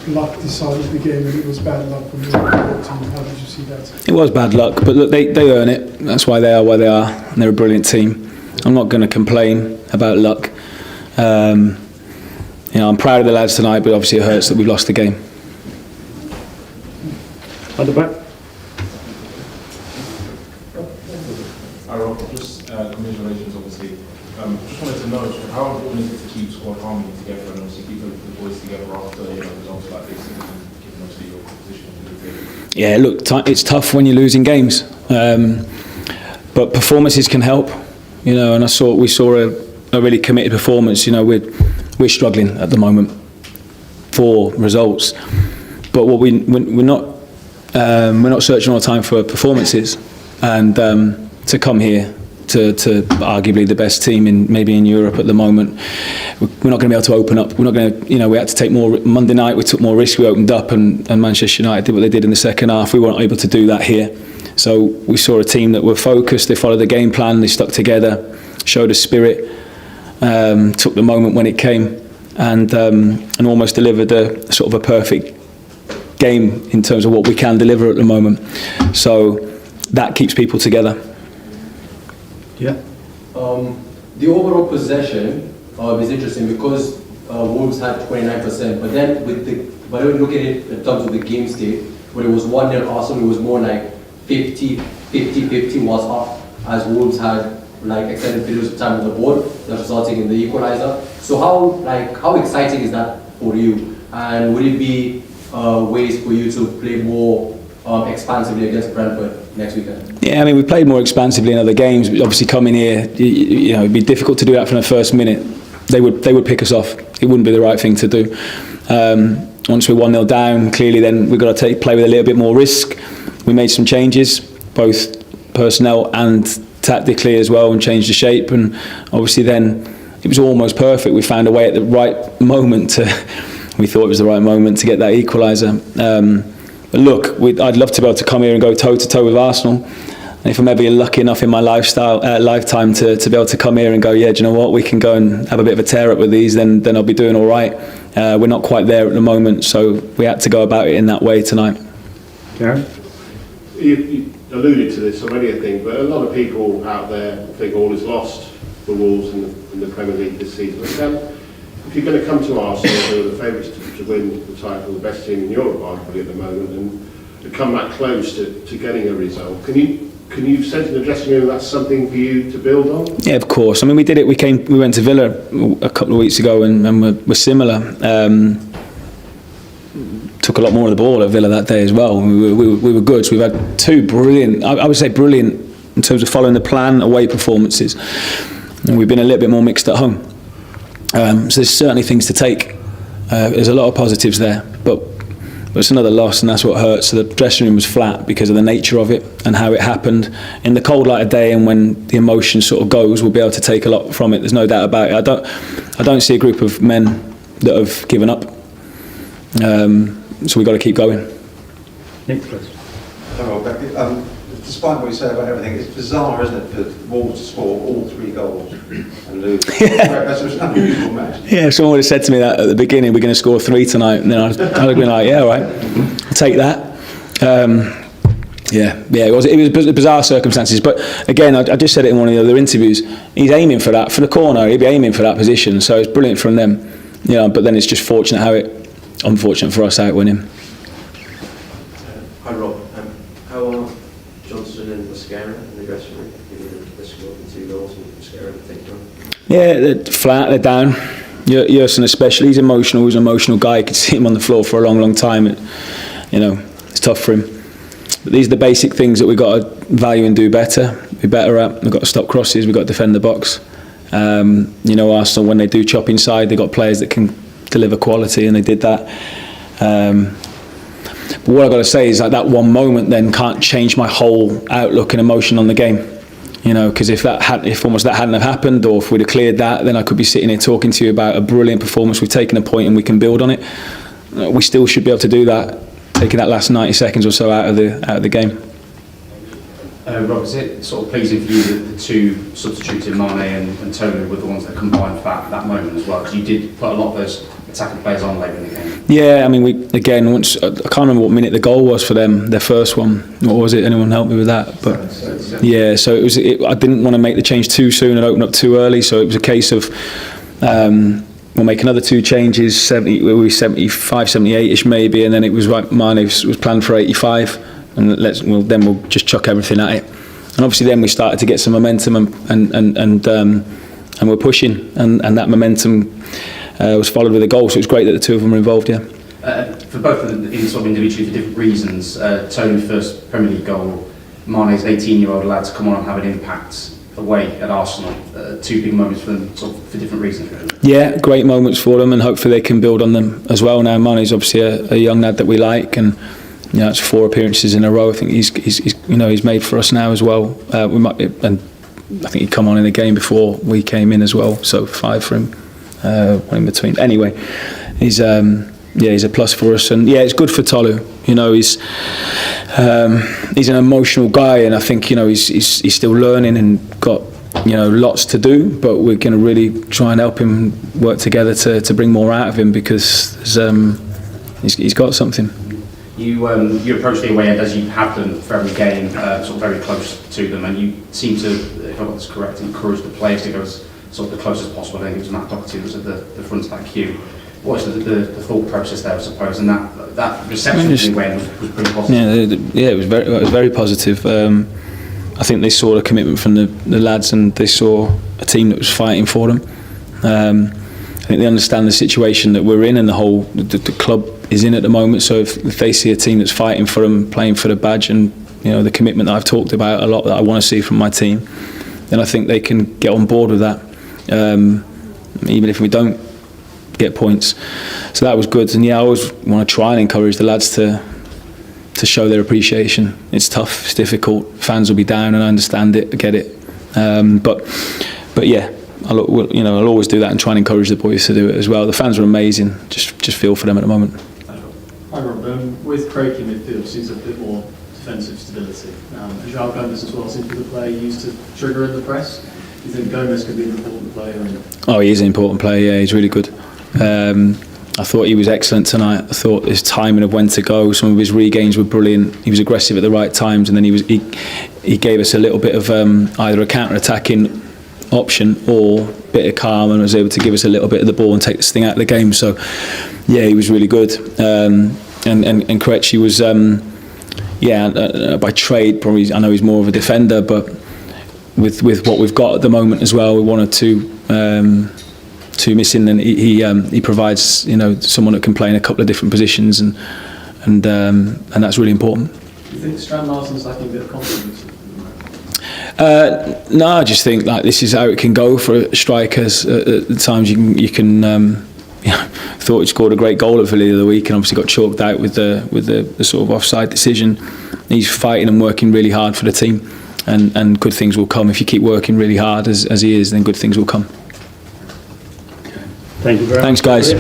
luck decided the game and it was bad luck when you were team. How did you see that? It was bad luck, but look, they earn it. That's why they are where they are, and they're a brilliant team. I'm not going to complain about luck. I'm proud of the lads tonight, but obviously it hurts that we've lost the game. At the back. Just congratulations, obviously. Just wanted to know how important is it to keep squad harmony together and obviously keep the boys together after results like this, and given obviously your position in the game. Yeah, look, it's tough when you're losing games, but performances can help. And we saw a really committed performance. We're struggling at the moment for results, but we're not searching all the time for performances, and to come here to arguably the best team maybe in Europe at the moment, we're not going to be able to open up. We're not going to, we had to take more. Monday night we took more risk. We opened up, and Manchester United did what they did in the second half. We weren't able to do that here. So we saw a team that were focused. They followed the game plan. They stuck together, showed a spirit, took the moment when it came, and almost delivered a sort of a perfect game in terms of what we can deliver at the moment. So that keeps people together. Yeah. The overall possession is interesting because Wolves had 29%, but then when you look at it in terms of the game state, when it was 1-0 Arsenal, it was more like 50-50 was up, as Wolves had like extended periods of time on the board, that's resulting in the equaliser. So how exciting is that for you? And would it be ways for you to play more expansively against Brentford next weekend? Yeah, I mean, we played more expansively in other games. But obviously, coming here, it'd be difficult to do that from the first minute. They would pick us off. It wouldn't be the right thing to do. Once we're 1-0 down, clearly, then we've got to play with a little bit more risk. We made some changes, both personnel and tactically as well, and changed the shape. And obviously, then it was almost perfect. We found a way at the right moment we thought it was the right moment to get that equaliser. But look, I'd love to be able to come here and go toe-to-toe with Arsenal. And if I'm ever lucky enough in my lifetime to be able to come here and go, yeah, do you know what, we can go and have a bit of a tear up with these, then I'll be doing all right. We're not quite there at the moment, so we had to go about it in that way tonight. Gary? You alluded to this already, I think, but a lot of people out there think all is lost for Wolves in the Premier League this season. If you're going to come to Arsenal, who are the favourites to win the title, the best team in Europe arguably at the moment, and to come that close to getting a result, can you sense in the dressing room that's something for you to build on? Yeah, of course. I mean, we did it. We went to Villa a couple of weeks ago, and we're similar. Took a lot more of the ball at Villa that day as well. We were good. So we've had two brilliant, I would say brilliant, in terms of following the plan, away performances. And we've been a little bit more mixed at home. So there's certainly things to take. There's a lot of positives there, but it's another loss, and that's what hurts. So the dressing room was flat because of the nature of it and how it happened. In the cold light of day, and when the emotion sort of goes, we'll be able to take a lot from it. There's no doubt about it. I don't see a group of men that have given up. So we've got to keep going. Nick, please. Despite what you say about everything, it's bizarre, isn't it, for Wolves to score all 3 goals and lose? That's an unusual match. Yeah, if someone would have said to me that at the beginning, we're going to score 3 tonight, and then I'd have been like, yeah, all right, I'll take that. It was bizarre circumstances, but again, I just said it in one of the other interviews. He's aiming for that, for the corner. He'd be aiming for that position, so it's brilliant from them. But then it's just unfortunate for us how it went in. Hi Rob, how are Johnson and Mascara in the dressing room? They scored the 2 goals and Mascara in particular. Yeah, they're flat, they're down. Yerson especially, he's emotional. He's an emotional guy. You could see him on the floor for a long time. It's tough for him. But these are the basic things that we've got to value and do better. Be better at. We've got to stop crosses. We've got to defend the box. Arsenal, when they do chop inside, they've got players that can deliver quality, and they did that. But what I've got to say is that one moment then can't change my whole outlook and emotion on the game. Because if that hadn't have happened, or if we'd have cleared that, then I could be sitting here talking to you about a brilliant performance. We've taken a point and we can build on it. We still should be able to do that, taking that last 90 seconds or so out of the game. Rob, is it sort of pleasing for you that the 2 substitutes in Mane and Tony were the ones that combined for that moment as well? Because you did put a lot of those attacking players on late in the game. Yeah, I mean, once I can't remember what minute the goal was for them, their first one. What was it? Anyone help me with that? But yeah, so I didn't want to make the change too soon and open up too early, so it was a case of we'll make another 2 changes, 75, 78ish maybe, and then it was right. Mane was planned for 85, and then we'll just chuck everything at it. And obviously, then we started to get some momentum and we're pushing, and that momentum was followed with a goal. So it was great that the two of them were involved. Yeah. For both of them, sort of individually for different reasons. Tony, first Premier League goal. Mane's 18-year-old lad to come on and have an impact away at Arsenal. 2 big moments for them, sort of for different reasons. Really. Yeah, great moments for them, and hopefully they can build on them as well. Now Mane's obviously a young lad that we like, and it's 4 appearances in a row. I think he's made for us now as well. We might be, and I think he'd come on in a game before we came in as well, so 5 for him. One in between. Anyway, he's a plus for us, and it's good for Tolu. He's an emotional guy, and I think he's still learning and got lots to do. But we're going to really try and help him work together to bring more out of him, because he's got something. You approach the away end as you have done for every game, sort of very close to them, and you seem to, if I got this correct, encourage the players to go as sort of the closest possible. I think it was Matt Doherty that was at the front of that queue. What was the thought process there, I suppose, and that reception from the away end was pretty positive? Yeah, it was very positive. I think they saw a commitment from the lads, and they saw a team that was fighting for them. I think they understand the situation that we're in, and the club is in at the moment. So if they see a team that's fighting for them, playing for the badge, and the commitment that I've talked about a lot that I want to see from my team, then I think they can get on board with that, even if we don't get points. So that was good, and I always want to try and encourage the lads to show their appreciation. It's tough, it's difficult. Fans will be down, and I understand it, I get it. But yeah, I'll always do that and try and encourage the boys to do it as well. The fans are amazing. Just feel for them at the moment. Hi Rob, with Craig in midfield seems a bit more defensive stability. João Gomes as well seems to be the player used to trigger in the press. Do you think Gomes could be an important player? Oh, he is an important player. Yeah, he's really good. I thought he was excellent tonight. I thought his timing of when to go, some of his regains were brilliant. He was aggressive at the right times, and then he gave us a little bit of either a counter-attacking option or a bit of calm, and was able to give us a little bit of the ball and take this thing out of the game. So yeah, he was really good. And Krejci was by trade probably, I know he's more of a defender, but with what we've got at the moment as well, we wanted two missing, and he provides someone that can play in a couple of different positions, and that's really important. Do you think Strand Larsen's lacking a bit of confidence? No, I just think this is how it can go for strikers. At times you can thought he scored a great goal at Villa the other week, and obviously got chalked out with the sort of offside decision. He's fighting and working really hard for the team, and good things will come. If you keep working really hard as he is, then good things will come. Thank you very much. Thanks, guys.